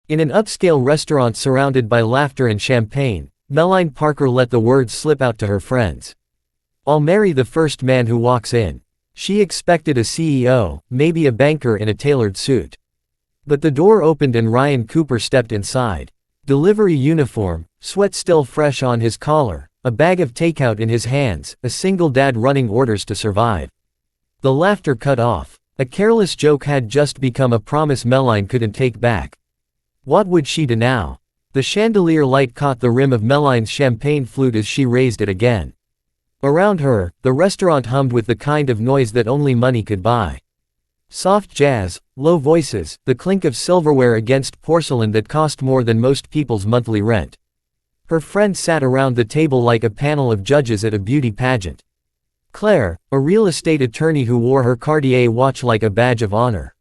In an upscale restaurant surrounded by laughter and champagne, Melanie Parker let the words slip out to her friends. "I'll marry the first man who walks in." She expected a CEO, maybe a banker in a tailored suit. But the door opened and Ryan Cooper stepped inside. Delivery uniform, sweat still fresh on his collar, a bag of takeout in his hands, a single dad running orders to survive. The laughter cut off. A careless joke had just become a promise Melanie couldn't take back. What would she do now? The chandelier light caught the rim of Melanie's champagne flute as she raised it again. Around her, the restaurant hummed with the kind of noise that only money could buy. Soft jazz, low voices, the clink of silverware against porcelain that cost more than most people's monthly rent. Her friend sat around the table like a panel of judges at a beauty pageant. Claire, a real estate attorney who wore her Cartier watch like a badge of honor.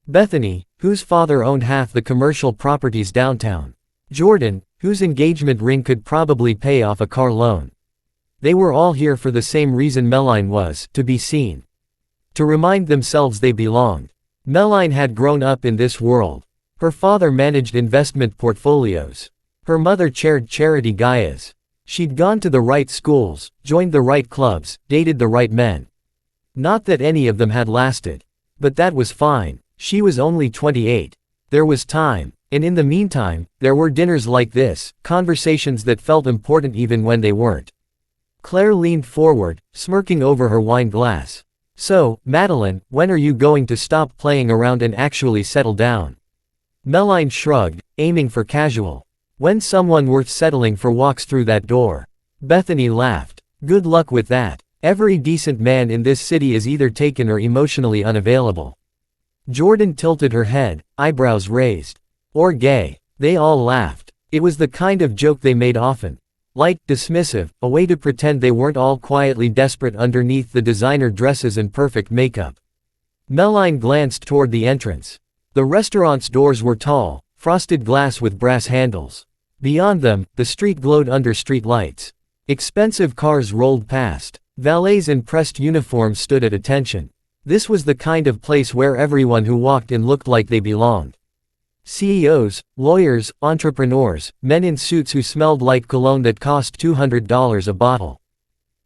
Bethany, whose father owned half the commercial properties downtown. Jordan, whose engagement ring could probably pay off a car loan. They were all here for the same reason Melanie was, to be seen. To remind themselves they belonged. Melanie had grown up in this world. Her father managed investment portfolios. Her mother chaired charity gayas. She'd gone to the right schools, joined the right clubs, dated the right men. Not that any of them had lasted. But that was fine. She was only 28. There was time. And in the meantime, there were dinners like this, conversations that felt important even when they weren't. Claire leaned forward, smirking over her wine glass. "So, Madeline, when are you going to stop playing around and actually settle down?" Melanie shrugged, aiming for casual. "When someone worth settling for walks through that door." Bethany laughed. "Good luck with that. Every decent man in this city is either taken or emotionally unavailable." Jordan tilted her head, eyebrows raised. "Or gay." They all laughed. It was the kind of joke they made often. Light, dismissive, a way to pretend they weren't all quietly desperate underneath the designer dresses and perfect makeup. Melanie glanced toward the entrance. The restaurant's doors were tall, frosted glass with brass handles. Beyond them, the street glowed under street lights. Expensive cars rolled past. Valets in pressed uniforms stood at attention. This was the kind of place where everyone who walked in looked like they belonged. CEOs, lawyers, entrepreneurs, men in suits who smelled like cologne that cost $200 a bottle.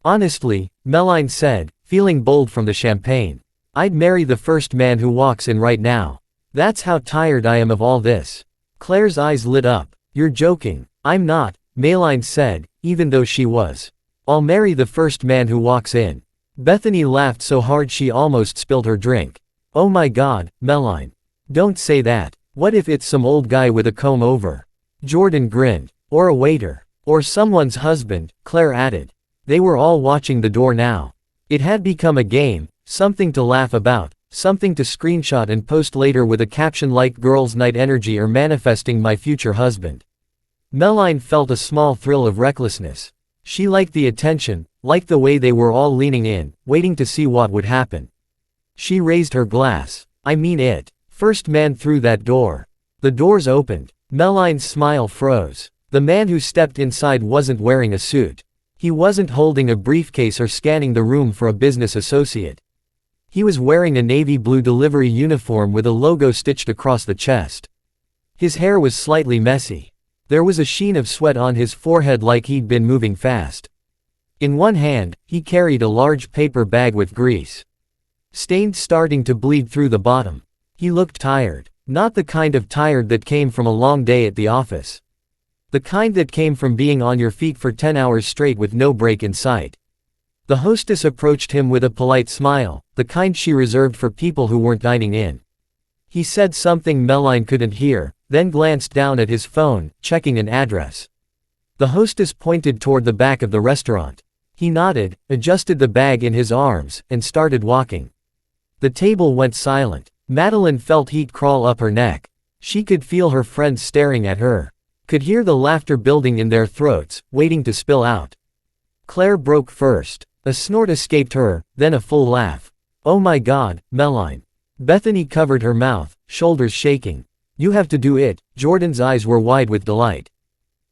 "Honestly," Melanie said, feeling bold from the champagne, "I'd marry the first man who walks in right now. That's how tired I am of all this." Claire's eyes lit up. "You're joking." "I'm not," Melanie said, even though she was. "I'll marry the first man who walks in." Bethany laughed so hard she almost spilled her drink. "Oh my God, Melanie. Don't say that. What if it's some old guy with a comb over?" Jordan grinned. "Or a waiter. Or someone's husband," Claire added. They were all watching the door now. It had become a game, something to laugh about, something to screenshot and post later with a caption like "Girls' Night Energy" or "Manifesting my future husband." Melanie felt a small thrill of recklessness. She liked the attention, liked the way they were all leaning in, waiting to see what would happen. She raised her glass. "I mean it. First man through that door." The doors opened. Melanie's smile froze. The man who stepped inside wasn't wearing a suit. He wasn't holding a briefcase or scanning the room for a business associate. He was wearing a navy blue delivery uniform with a logo stitched across the chest. His hair was slightly messy. There was a sheen of sweat on his forehead like he'd been moving fast. In one hand, he carried a large paper bag with grease stains starting to bleed through the bottom. He looked tired. Not the kind of tired that came from a long day at the office. The kind that came from being on your feet for 10 hours straight with no break in sight. The hostess approached him with a polite smile, the kind she reserved for people who weren't dining in. He said something Melanie couldn't hear, then glanced down at his phone, checking an address. The hostess pointed toward the back of the restaurant. He nodded, adjusted the bag in his arms, and started walking. The table went silent. Madeline felt heat crawl up her neck. She could feel her friends staring at her. Could hear the laughter building in their throats, waiting to spill out. Claire broke first. A snort escaped her, then a full laugh. "Oh my God, Melanie." Bethany covered her mouth, shoulders shaking. "You have to do it." Jordan's eyes were wide with delight.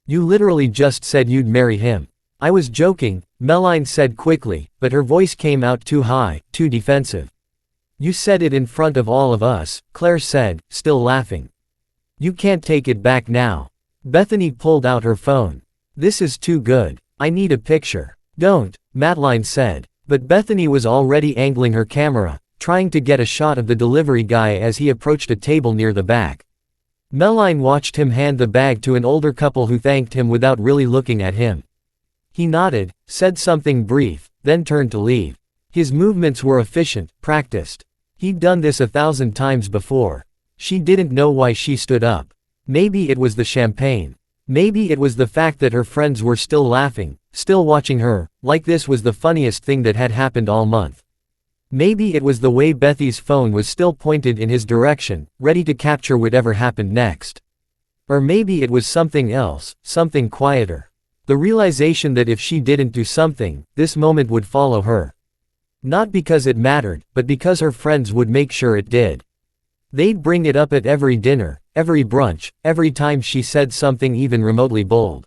"You literally just said you'd marry him." "I was joking," Melanie said quickly, but her voice came out too high, too defensive. "You said it in front of all of us," Claire said, still laughing. You can't take it back now. Bethany pulled out her phone. This is too good. I need a picture. Don't, Madeline said. But Bethany was already angling her camera, trying to get a shot of the delivery guy as he approached a table near the back. Madeline watched him hand the bag to an older couple who thanked him without really looking at him. He nodded, said something brief, then turned to leave. His movements were efficient, practiced. He'd done this 1,000 times before. She didn't know why she stood up. Maybe it was the champagne. Maybe it was the fact that her friends were still laughing, still watching her, like this was the funniest thing that had happened all month. Maybe it was the way Bethy's phone was still pointed in his direction, ready to capture whatever happened next. Or maybe it was something else, something quieter. The realization that if she didn't do something, this moment would follow her. Not because it mattered, but because her friends would make sure it did. They'd bring it up at every dinner, every brunch, every time she said something even remotely bold.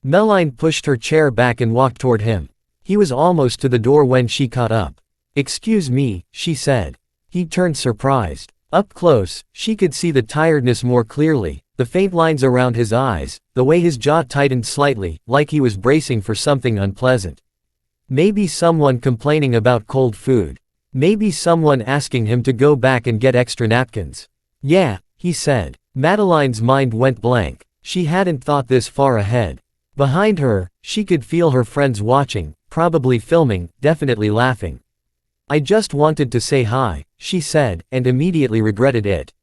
Madeline pushed her chair back and walked toward him. He was almost to the door when she caught up. "Excuse me," she said. He turned surprised. Up close, she could see the tiredness more clearly, the faint lines around his eyes, the way his jaw tightened slightly, like he was bracing for something unpleasant. Maybe someone complaining about cold food. Maybe someone asking him to go back and get extra napkins. "Yeah," he said. Madeline's mind went blank. She hadn't thought this far ahead. Behind her, she could feel her friends watching, probably filming, definitely laughing. "I just wanted to say hi," she said, and immediately regretted it.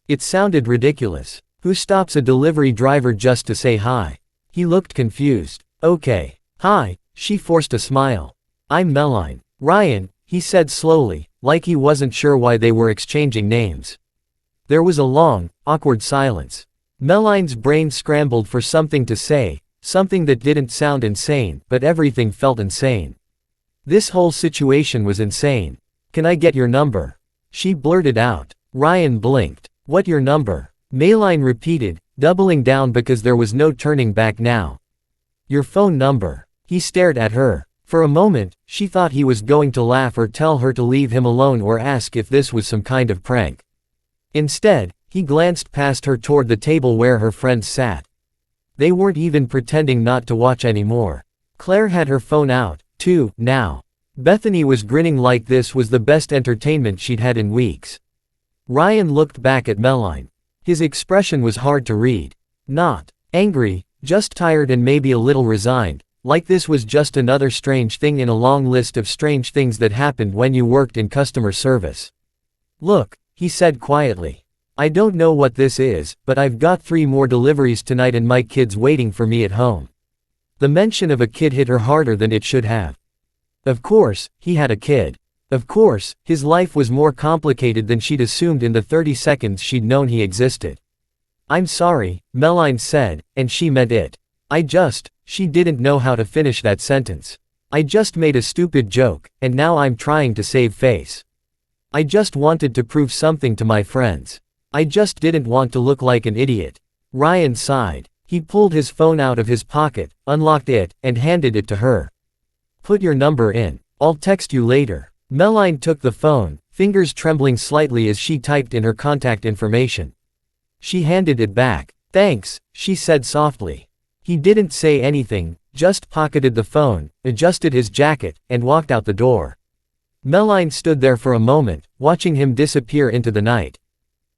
It sounded ridiculous. Who stops a delivery driver just to say hi? He looked confused. "Okay. Hi," she forced a smile. "I'm Madeline. Ryan," he said slowly, like he wasn't sure why they were exchanging names. There was a long, awkward silence. Madeline's brain scrambled for something to say, something that didn't sound insane, but everything felt insane. This whole situation was insane. "Can I get your number?" she blurted out. Ryan blinked. "What your number?" Madeline repeated, doubling down because there was no turning back now. "Your phone number." He stared at her. For a moment, she thought he was going to laugh or tell her to leave him alone or ask if this was some kind of prank. Instead, he glanced past her toward the table where her friends sat. They weren't even pretending not to watch anymore. Claire had her phone out, too, now. Bethany was grinning like this was the best entertainment she'd had in weeks. Ryan looked back at Madeline. His expression was hard to read. Not angry, just tired and maybe a little resigned, like this was just another strange thing in a long list of strange things that happened when you worked in customer service. "Look," he said quietly. "I don't know what this is, but I've got 3 more deliveries tonight and my kid's waiting for me at home." The mention of a kid hit her harder than it should have. Of course, he had a kid. Of course, his life was more complicated than she'd assumed in the 30 seconds she'd known he existed. "I'm sorry," Madeline said, and she meant it. She didn't know how to finish that sentence. "I just made a stupid joke, and now I'm trying to save face. I just wanted to prove something to my friends. I just didn't want to look like an idiot." Ryan sighed. He pulled his phone out of his pocket, unlocked it, and handed it to her. "Put your number in. I'll text you later." Madeline took the phone, fingers trembling slightly as she typed in her contact information. She handed it back. "Thanks," she said softly. He didn't say anything, just pocketed the phone, adjusted his jacket, and walked out the door. Madeline stood there for a moment, watching him disappear into the night.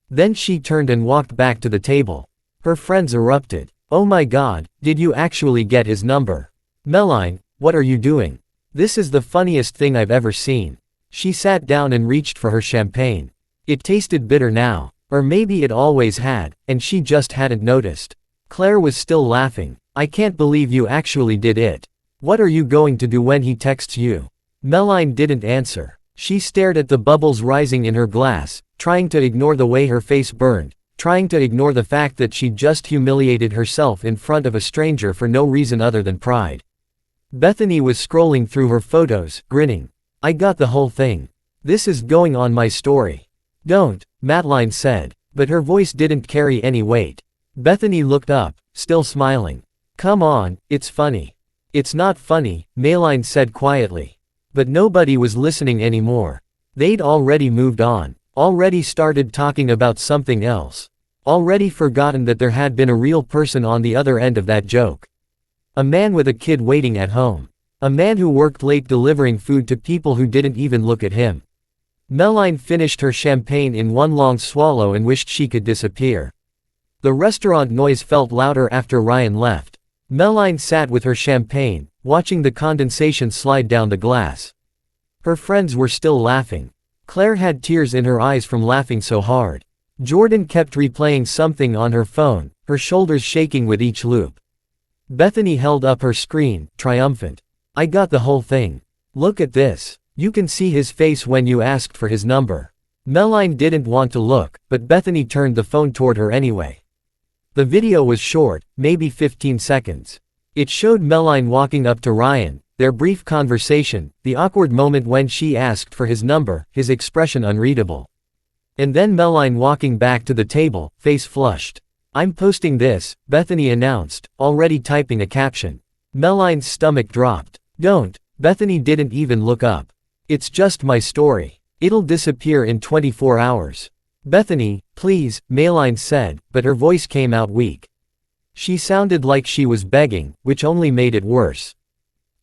Then she turned and walked back to the table. Her friends erupted. "Oh my God, did you actually get his number? Madeline, what are you doing? This is the funniest thing I've ever seen." She sat down and reached for her champagne. It tasted bitter now, or maybe it always had, and she just hadn't noticed. Claire was still laughing. "I can't believe you actually did it. What are you going to do when he texts you?" Madeline didn't answer. She stared at the bubbles rising in her glass, trying to ignore the way her face burned, trying to ignore the fact that she'd just humiliated herself in front of a stranger for no reason other than pride. Bethany was scrolling through her photos, grinning. "I got the whole thing. This is going on my story." "Don't," Madeline said, but her voice didn't carry any weight. Bethany looked up, still smiling. "Come on, it's funny." "It's not funny," Madeline said quietly. But nobody was listening anymore. They'd already moved on, already started talking about something else. already forgotten that there had been a real person on the other end of that joke. A man with a kid waiting at home. A man who worked late delivering food to people who didn't even look at him. Meline finished her champagne in one long swallow and wished she could disappear. The restaurant noise felt louder after Ryan left. Meline sat with her champagne, watching the condensation slide down the glass. Her friends were still laughing. Claire had tears in her eyes from laughing so hard. Jordan kept replaying something on her phone, her shoulders shaking with each loop. Bethany held up her screen, triumphant. "I got the whole thing. Look at this. You can see his face when you asked for his number." Meline didn't want to look, but Bethany turned the phone toward her anyway. The video was short, maybe 15 seconds. It showed Meline walking up to Ryan, their brief conversation, the awkward moment when she asked for his number, his expression unreadable. And then Meline walking back to the table, face flushed. "I'm posting this," Bethany announced, already typing a caption. Meline's stomach dropped. "Don't." Bethany didn't even look up. "It's just my story. It'll disappear in 24 hours. "Bethany, please," Meline said, but her voice came out weak. She sounded like she was begging, which only made it worse.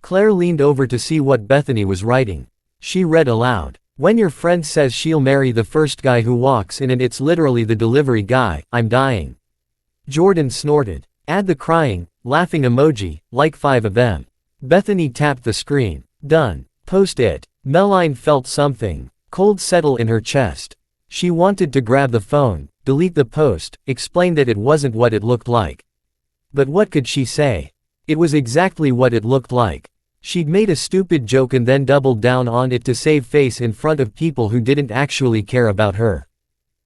Claire leaned over to see what Bethany was writing. She read aloud. "When your friend says she'll marry the first guy who walks in and it's literally the delivery guy, I'm dying." Jordan snorted. "Add the crying, laughing emoji, like 5 of them." Bethany tapped the screen. "Done. Post it." Meline felt something cold settle in her chest. She wanted to grab the phone, delete the post, explain that it wasn't what it looked like. But what could she say? It was exactly what it looked like. She'd made a stupid joke and then doubled down on it to save face in front of people who didn't actually care about her.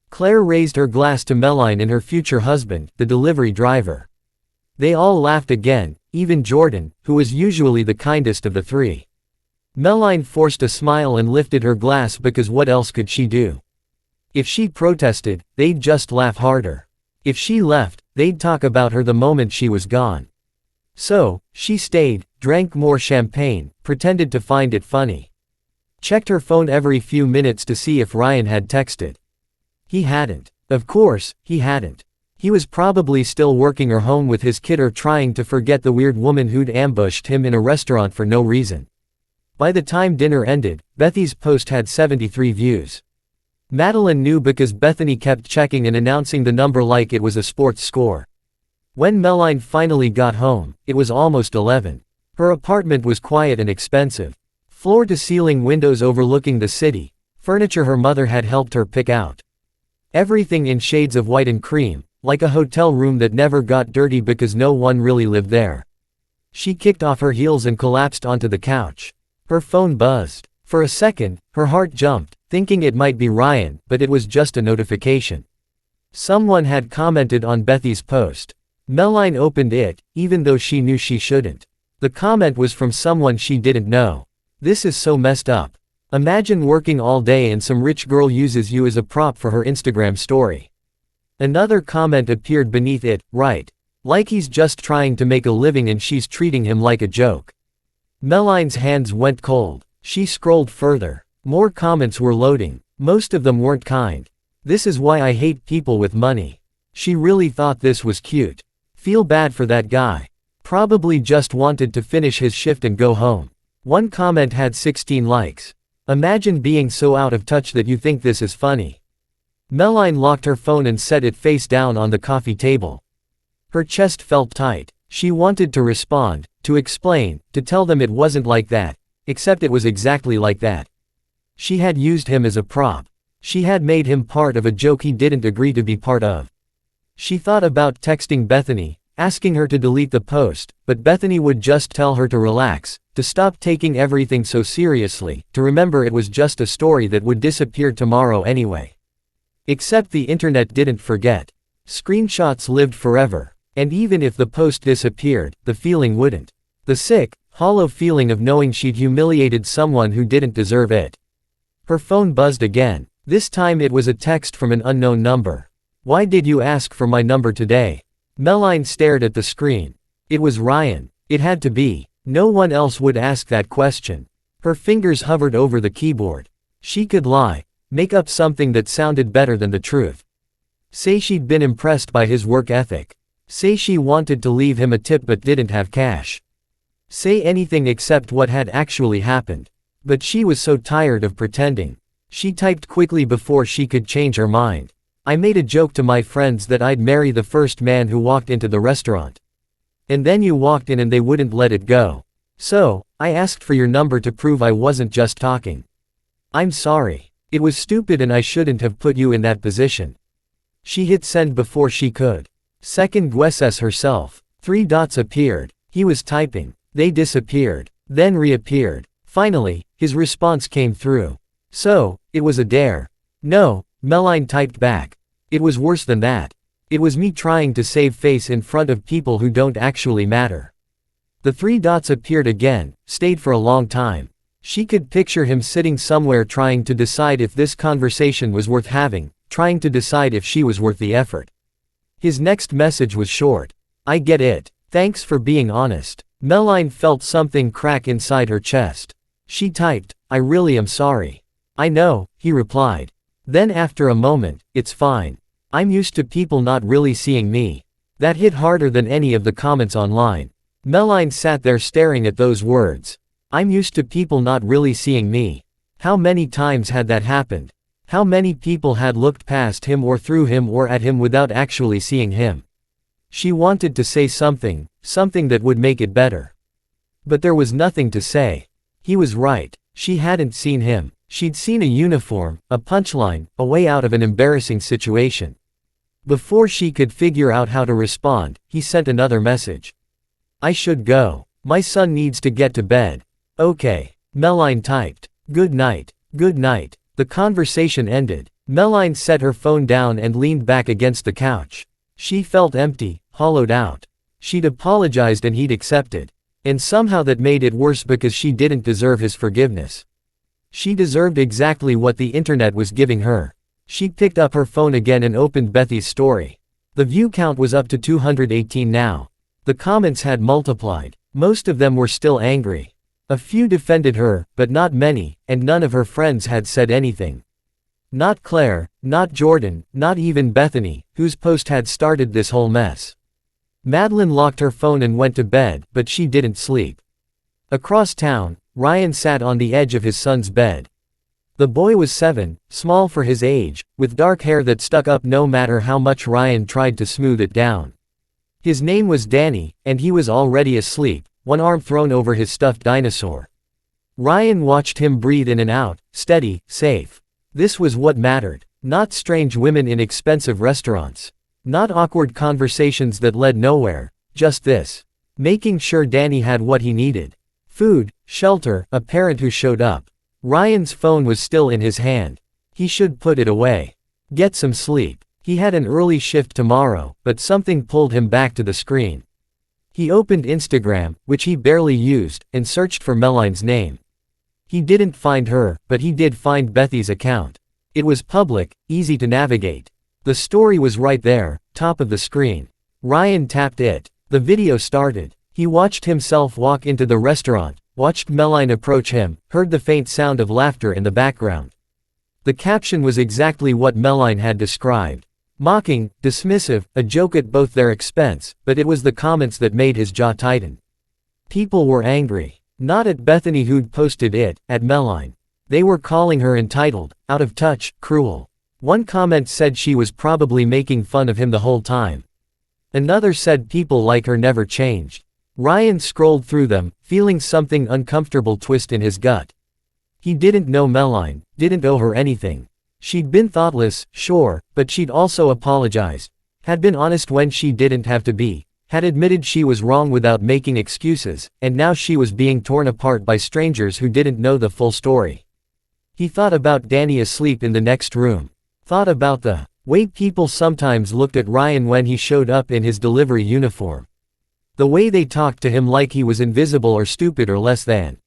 Claire raised her glass to Meline and her future husband, the delivery driver. They all laughed again, even Jordan, who was usually the kindest of the three. Meline forced a smile and lifted her glass because what else could she do? If she protested, they'd just laugh harder. If she left, they'd talk about her the moment she was gone. So, she stayed, drank more champagne, pretended to find it funny. Checked her phone every few minutes to see if Ryan had texted. He hadn't. Of course, he hadn't. He was probably still working or home with his kid or trying to forget the weird woman who'd ambushed him in a restaurant for no reason. By the time dinner ended, Bethy's post had 73 views. Madeline knew because Bethany kept checking and announcing the number like it was a sports score. When Meline finally got home, it was almost 11. Her apartment was quiet and expensive. Floor-to-ceiling windows overlooking the city, furniture her mother had helped her pick out. Everything in shades of white and cream, like a hotel room that never got dirty because no one really lived there. She kicked off her heels and collapsed onto the couch. Her phone buzzed. For a second, her heart jumped, thinking it might be Ryan, but it was just a notification. Someone had commented on Bethy's post. Meline opened it, even though she knew she shouldn't. The comment was from someone she didn't know. "This is so messed up. Imagine working all day and some rich girl uses you as a prop for her Instagram story." Another comment appeared beneath it, "Right. Like he's just trying to make a living and she's treating him like a joke." Meline's hands went cold. She scrolled further. More comments were loading. Most of them weren't kind. "This is why I hate people with money. She really thought this was cute. Feel bad for that guy. Probably just wanted to finish his shift and go home." One comment had 16 likes. "Imagine being so out of touch that you think this is funny." Meline locked her phone and set it face down on the coffee table. Her chest felt tight. She wanted to respond, to explain, to tell them it wasn't like that, except it was exactly like that. She had used him as a prop. She had made him part of a joke he didn't agree to be part of. She thought about texting Bethany, asking her to delete the post, but Bethany would just tell her to relax, to stop taking everything so seriously, to remember it was just a story that would disappear tomorrow anyway. Except the internet didn't forget. Screenshots lived forever. And even if the post disappeared, the feeling wouldn't. The sick, hollow feeling of knowing she'd humiliated someone who didn't deserve it. Her phone buzzed again. This time it was a text from an unknown number. "Why did you ask for my number today?" Meline stared at the screen. It was Ryan. It had to be. No one else would ask that question. Her fingers hovered over the keyboard. She could lie. Make up something that sounded better than the truth. Say she'd been impressed by his work ethic. Say she wanted to leave him a tip but didn't have cash. Say anything except what had actually happened. But she was so tired of pretending. She typed quickly before she could change her mind. I made a joke to my friends that I'd marry the first man who walked into the restaurant. And then you walked in and they wouldn't let it go. So, I asked for your number to prove I wasn't just talking. I'm sorry. It was stupid and I shouldn't have put you in that position. She hit send before she could. Second guesses herself. 3 dots appeared. He was typing. They disappeared. Then reappeared. Finally, his response came through. So, it was a dare. No, Meline typed back. It was worse than that. It was me trying to save face in front of people who don't actually matter. The 3 dots appeared again, stayed for a long time. She could picture him sitting somewhere trying to decide if this conversation was worth having, trying to decide if she was worth the effort. His next message was short. I get it. Thanks for being honest. Meline felt something crack inside her chest. She typed, I really am sorry. I know, he replied. Then after a moment, it's fine. I'm used to people not really seeing me. That hit harder than any of the comments online. Meline sat there staring at those words. I'm used to people not really seeing me. How many times had that happened? How many people had looked past him or through him or at him without actually seeing him? She wanted to say something, something that would make it better. But there was nothing to say. He was right. She hadn't seen him. She'd seen a uniform, a punchline, a way out of an embarrassing situation. Before she could figure out how to respond, he sent another message. I should go. My son needs to get to bed. Okay. Meline typed. Good night. Good night. The conversation ended. Meline set her phone down and leaned back against the couch. She felt empty, hollowed out. She'd apologized and he'd accepted. And somehow that made it worse because she didn't deserve his forgiveness. She deserved exactly what the internet was giving her. She picked up her phone again and opened Bethy's story. The view count was up to 218 now. The comments had multiplied. Most of them were still angry. A few defended her, but not many, and none of her friends had said anything. Not Claire, not Jordan, not even Bethany, whose post had started this whole mess. Madeline locked her phone and went to bed, but she didn't sleep. Across town, Ryan sat on the edge of his son's bed. The boy was 7, small for his age, with dark hair that stuck up no matter how much Ryan tried to smooth it down. His name was Danny, and he was already asleep, one arm thrown over his stuffed dinosaur. Ryan watched him breathe in and out, steady, safe. This was what mattered. Not strange women in expensive restaurants. Not awkward conversations that led nowhere, just this. Making sure Danny had what he needed. Food, shelter, a parent who showed up. Ryan's phone was still in his hand. He should put it away. Get some sleep. He had an early shift tomorrow, but something pulled him back to the screen. He opened Instagram, which he barely used, and searched for Meline's name. He didn't find her, but he did find Bethy's account. It was public, easy to navigate. The story was right there, top of the screen. Ryan tapped it. The video started. He watched himself walk into the restaurant, watched Meline approach him, heard the faint sound of laughter in the background. The caption was exactly what Meline had described. Mocking, dismissive, a joke at both their expense, but it was the comments that made his jaw tighten. People were angry. Not at Bethany who'd posted it, at Meline. They were calling her entitled, out of touch, cruel. One comment said she was probably making fun of him the whole time. Another said people like her never changed. Ryan scrolled through them, feeling something uncomfortable twist in his gut. He didn't know Meline, didn't owe her anything. She'd been thoughtless, sure, but she'd also apologized. Had been honest when she didn't have to be. Had admitted she was wrong without making excuses, and now she was being torn apart by strangers who didn't know the full story. He thought about Danny asleep in the next room. Thought about the way people sometimes looked at Ryan when he showed up in his delivery uniform. The way they talked to him like he was invisible or stupid or less than.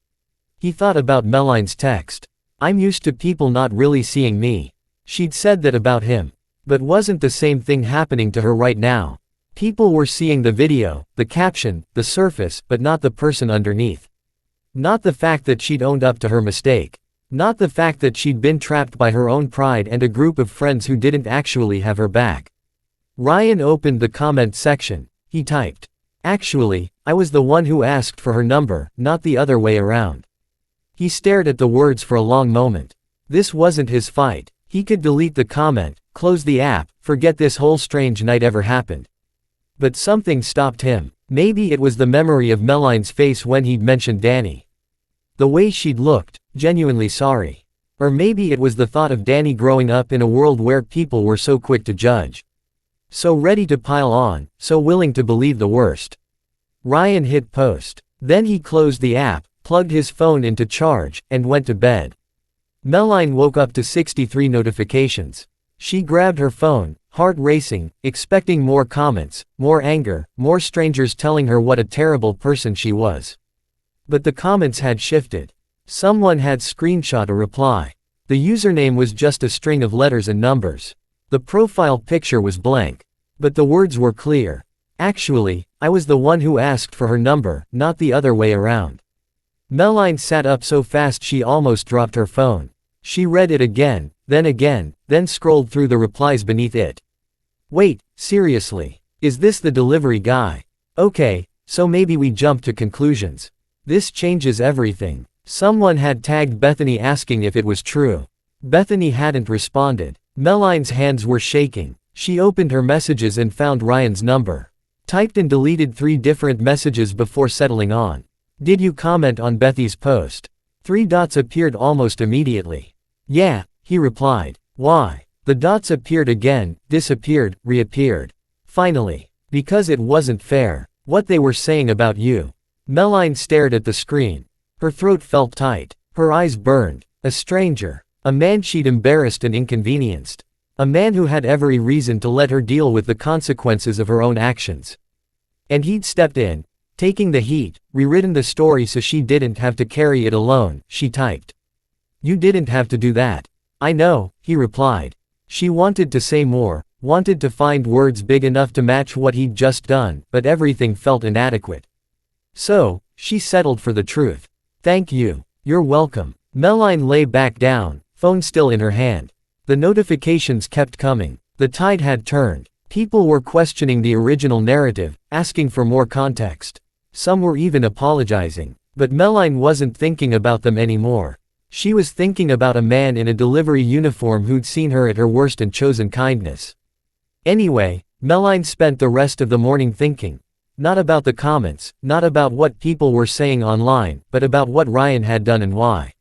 He thought about Meline's text. I'm used to people not really seeing me. She'd said that about him. But wasn't the same thing happening to her right now? People were seeing the video, the caption, the surface, but not the person underneath. Not the fact that she'd owned up to her mistake. Not the fact that she'd been trapped by her own pride and a group of friends who didn't actually have her back. Ryan opened the comment section. He typed. Actually, I was the one who asked for her number, not the other way around. He stared at the words for a long moment. This wasn't his fight. He could delete the comment, close the app, forget this whole strange night ever happened. But something stopped him. Maybe it was the memory of Meline's face when he'd mentioned Danny. The way she'd looked, genuinely sorry. Or maybe it was the thought of Danny growing up in a world where people were so quick to judge. So ready to pile on, so willing to believe the worst. Ryan hit post. Then he closed the app, plugged his phone into charge, and went to bed. Meline woke up to 63 notifications. She grabbed her phone, heart racing, expecting more comments, more anger, more strangers telling her what a terrible person she was. But the comments had shifted. Someone had screenshot a reply. The username was just a string of letters and numbers. The profile picture was blank. But the words were clear. Actually, I was the one who asked for her number, not the other way around. Meline sat up so fast she almost dropped her phone. She read it again, then scrolled through the replies beneath it. Wait, seriously. Is this the delivery guy? Okay, so maybe we jump to conclusions. This changes everything. Someone had tagged Bethany asking if it was true. Bethany hadn't responded. Meline's hands were shaking. She opened her messages and found Ryan's number. Typed and deleted 3 different messages before settling on. Did you comment on Bethy's post? 3 dots appeared almost immediately. Yeah, he replied. Why? The dots appeared again, disappeared, reappeared. Finally. Because it wasn't fair. What they were saying about you. Meline stared at the screen. Her throat felt tight. Her eyes burned. A stranger. A man she'd embarrassed and inconvenienced. A man who had every reason to let her deal with the consequences of her own actions. And he'd stepped in, taking the heat, rewritten the story so she didn't have to carry it alone, she typed. You didn't have to do that. I know, he replied. She wanted to say more, wanted to find words big enough to match what he'd just done, but everything felt inadequate. So, she settled for the truth. Thank you. You're welcome. Meline lay back down, phone still in her hand. The notifications kept coming. The tide had turned. People were questioning the original narrative, asking for more context. Some were even apologizing. But Meline wasn't thinking about them anymore. She was thinking about a man in a delivery uniform who'd seen her at her worst and chosen kindness. Anyway, Meline spent the rest of the morning thinking. Not about the comments, not about what people were saying online, but about what Ryan had done and why.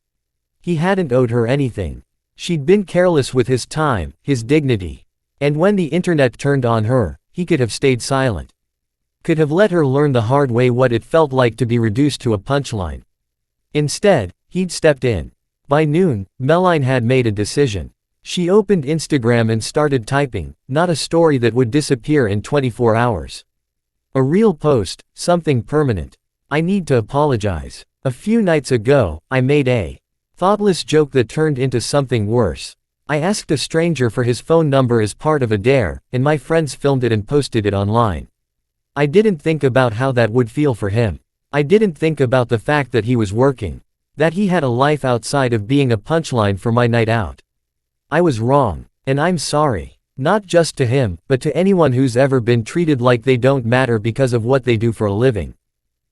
He hadn't owed her anything. She'd been careless with his time, his dignity. And when the internet turned on her, he could have stayed silent. Could have let her learn the hard way what it felt like to be reduced to a punchline. Instead, he'd stepped in. By noon, Meline had made a decision. She opened Instagram and started typing, not a story that would disappear in 24 hours. A real post, something permanent. I need to apologize. A few nights ago, I made a thoughtless joke that turned into something worse. I asked a stranger for his phone number as part of a dare, and my friends filmed it and posted it online. I didn't think about how that would feel for him. I didn't think about the fact that he was working. That he had a life outside of being a punchline for my night out. I was wrong, and I'm sorry. Not just to him, but to anyone who's ever been treated like they don't matter because of what they do for a living.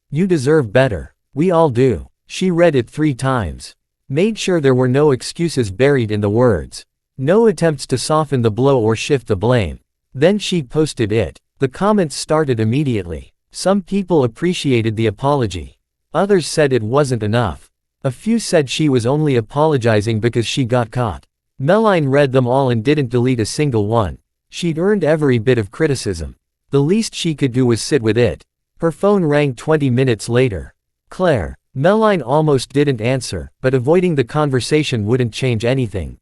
You deserve better. We all do. She read it 3 times. Made sure there were no excuses buried in the words. No attempts to soften the blow or shift the blame. Then she posted it. The comments started immediately. Some people appreciated the apology. Others said it wasn't enough. A few said she was only apologizing because she got caught. Meline read them all and didn't delete a single one. She'd earned every bit of criticism. The least she could do was sit with it. Her phone rang 20 minutes later. Claire. Meline almost didn't answer, but avoiding the conversation wouldn't change anything.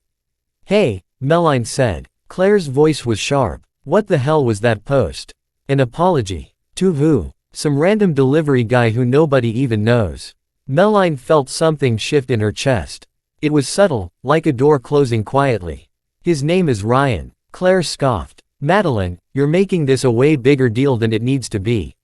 Hey, Meline said. Claire's voice was sharp. What the hell was that post? An apology. To who? Some random delivery guy who nobody even knows. Meline felt something shift in her chest. It was subtle, like a door closing quietly. His name is Ryan. Claire scoffed. Madeline, you're making this a way bigger deal than it needs to be.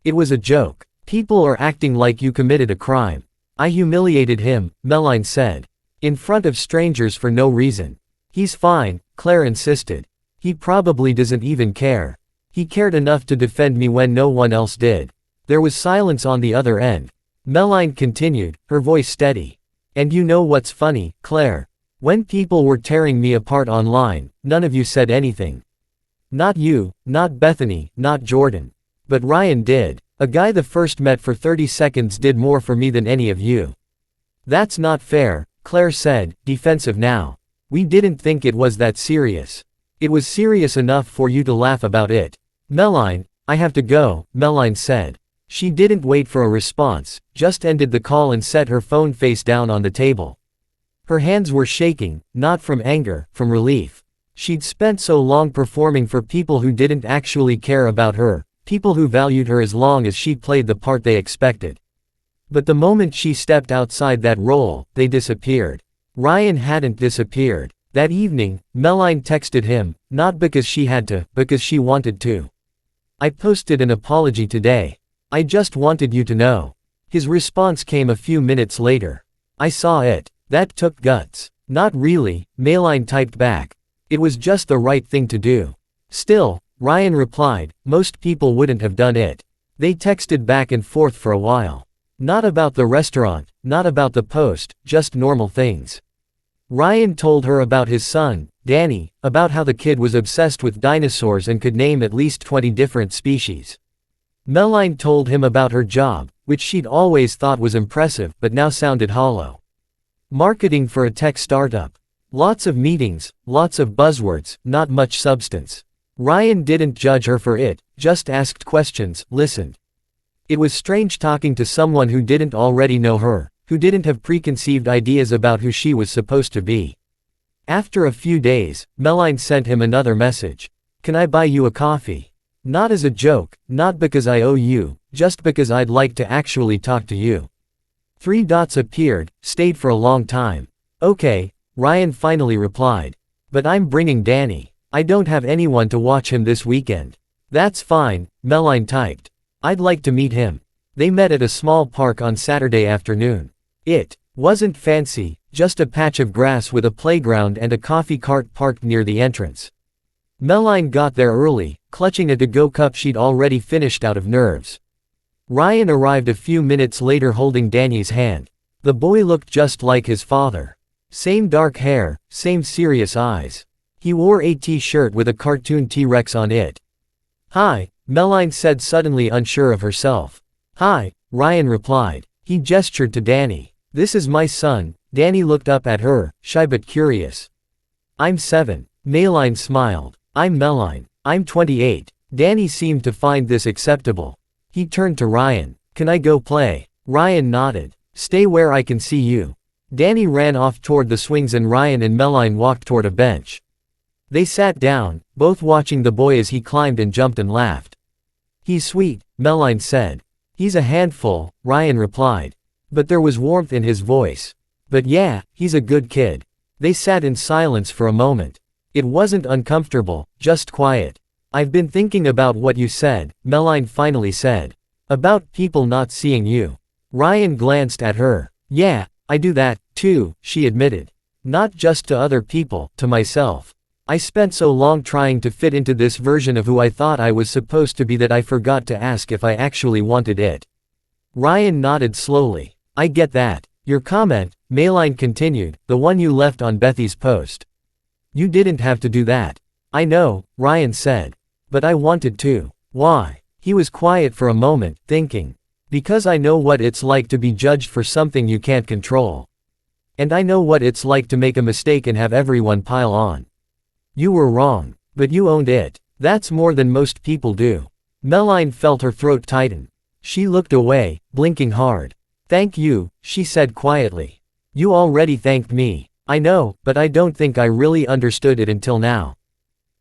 It was a joke. People are acting like you committed a crime. I humiliated him, Meline said. In front of strangers for no reason. He's fine, Claire insisted. He probably doesn't even care. He cared enough to defend me when no one else did. There was silence on the other end. Meline continued, her voice steady. And you know what's funny, Claire? When people were tearing me apart online, none of you said anything. Not you, not Bethany, not Jordan. But Ryan did. A guy the first met for 30 seconds did more for me than any of you. That's not fair, Claire said, defensive now. We didn't think it was that serious. It was serious enough for you to laugh about it. Meline, I have to go, Meline said. She didn't wait for a response, just ended the call and set her phone face down on the table. Her hands were shaking, not from anger, from relief. She'd spent so long performing for people who didn't actually care about her, people who valued her as long as she played the part they expected. But the moment she stepped outside that role, they disappeared. Ryan hadn't disappeared. That evening, Meline texted him, not because she had to, because she wanted to. I posted an apology today. I just wanted you to know. His response came a few minutes later. I saw it. That took guts. Not really, Meline typed back. It was just the right thing to do. Still, Ryan replied, most people wouldn't have done it. They texted back and forth for a while. Not about the restaurant, not about the post, just normal things. Ryan told her about his son, Danny, about how the kid was obsessed with dinosaurs and could name at least 20 different species. Meline told him about her job, which she'd always thought was impressive but now sounded hollow. Marketing for a tech startup. Lots of meetings, lots of buzzwords, not much substance. Ryan didn't judge her for it, just asked questions, listened. It was strange talking to someone who didn't already know her, who didn't have preconceived ideas about who she was supposed to be. After a few days, Meline sent him another message. Can I buy you a coffee? Not as a joke, not because I owe you, just because I'd like to actually talk to you. 3 dots appeared, stayed for a long time. Okay, Ryan finally replied. But I'm bringing Danny. I don't have anyone to watch him this weekend. That's fine, Meline typed. I'd like to meet him. They met at a small park on Saturday afternoon. It wasn't fancy, just a patch of grass with a playground and a coffee cart parked near the entrance. Meline got there early, clutching a to-go cup she'd already finished out of nerves. Ryan arrived a few minutes later holding Danny's hand. The boy looked just like his father. Same dark hair, same serious eyes. He wore a t-shirt with a cartoon T-Rex on it. Hi, Meline said, suddenly unsure of herself. Hi, Ryan replied. He gestured to Danny. This is my son. Danny looked up at her, shy but curious. I'm 7. Meline smiled. I'm Meline. I'm 28. Danny seemed to find this acceptable. He turned to Ryan. Can I go play? Ryan nodded. Stay where I can see you. Danny ran off toward the swings and Ryan and Meline walked toward a bench. They sat down, both watching the boy as he climbed and jumped and laughed. He's sweet, Meline said. He's a handful, Ryan replied. But there was warmth in his voice. But yeah, he's a good kid. They sat in silence for a moment. It wasn't uncomfortable, just quiet. I've been thinking about what you said, Meline finally said. About people not seeing you. Ryan glanced at her. Yeah, I do that, too, she admitted. Not just to other people, to myself. I spent so long trying to fit into this version of who I thought I was supposed to be that I forgot to ask if I actually wanted it. Ryan nodded slowly. I get that. Your comment, Meline continued, the one you left on Bethy's post. You didn't have to do that. I know, Ryan said. But I wanted to. Why? He was quiet for a moment, thinking. Because I know what it's like to be judged for something you can't control. And I know what it's like to make a mistake and have everyone pile on. You were wrong. But you owned it. That's more than most people do. Meline felt her throat tighten. She looked away, blinking hard. Thank you, she said quietly. You already thanked me. I know, but I don't think I really understood it until now.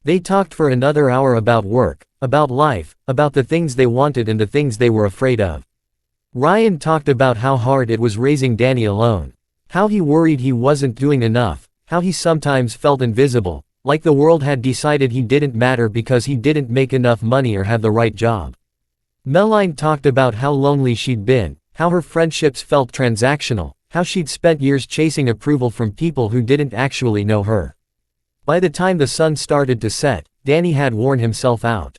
They talked for another hour about work, about life, about the things they wanted and the things they were afraid of. Ryan talked about how hard it was raising Danny alone. How he worried he wasn't doing enough, how he sometimes felt invisible, like the world had decided he didn't matter because he didn't make enough money or have the right job. Meline talked about how lonely she'd been, how her friendships felt transactional, how she'd spent years chasing approval from people who didn't actually know her. By the time the sun started to set, Danny had worn himself out.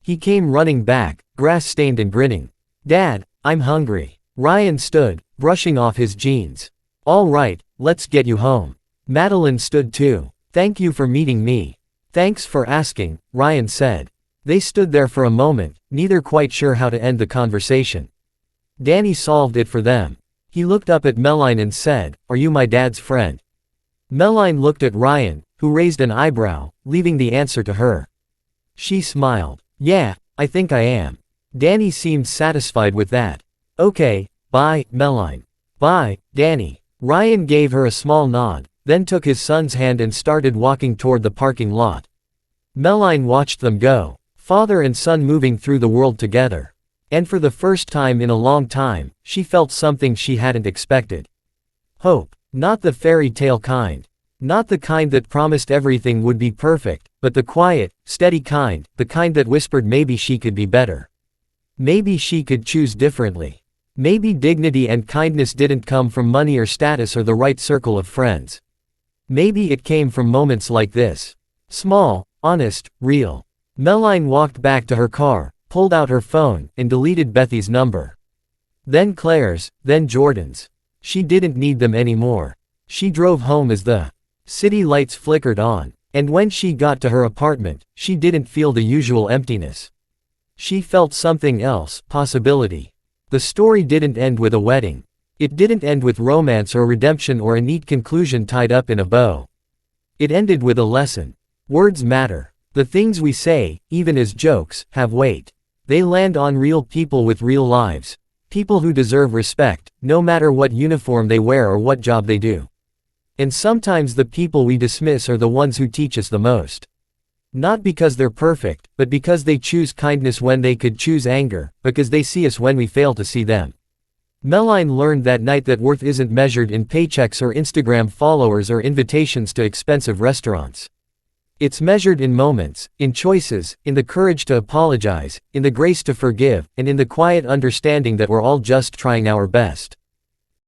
He came running back, grass-stained and grinning. "Dad, I'm hungry." Ryan stood, brushing off his jeans. "All right, let's get you home." Madeline stood too. "Thank you for meeting me." "Thanks for asking," Ryan said. They stood there for a moment, neither quite sure how to end the conversation. Danny solved it for them. He looked up at Meline and said, "Are you my dad's friend?" Meline looked at Ryan, who raised an eyebrow, leaving the answer to her. She smiled. "Yeah, I think I am." Danny seemed satisfied with that. "Okay, bye, Meline." "Bye, Danny." Ryan gave her a small nod, then took his son's hand and started walking toward the parking lot. Meline watched them go, father and son moving through the world together. And for the first time in a long time, she felt something she hadn't expected. Hope. Not the fairy tale kind. Not the kind that promised everything would be perfect, but the quiet, steady kind, the kind that whispered maybe she could be better. Maybe she could choose differently. Maybe dignity and kindness didn't come from money or status or the right circle of friends. Maybe it came from moments like this. Small, honest, real. Meline walked back to her car, pulled out her phone, and deleted Bethy's number. Then Claire's, then Jordan's. She didn't need them anymore. She drove home as the city lights flickered on, and when she got to her apartment, she didn't feel the usual emptiness. She felt something else, possibility. The story didn't end with a wedding. It didn't end with romance or redemption or a neat conclusion tied up in a bow. It ended with a lesson. Words matter. The things we say, even as jokes, have weight. They land on real people with real lives. People who deserve respect, no matter what uniform they wear or what job they do. And sometimes the people we dismiss are the ones who teach us the most. Not because they're perfect, but because they choose kindness when they could choose anger, because they see us when we fail to see them. Meline learned that night that worth isn't measured in paychecks or Instagram followers or invitations to expensive restaurants. It's measured in moments, in choices, in the courage to apologize, in the grace to forgive, and in the quiet understanding that we're all just trying our best.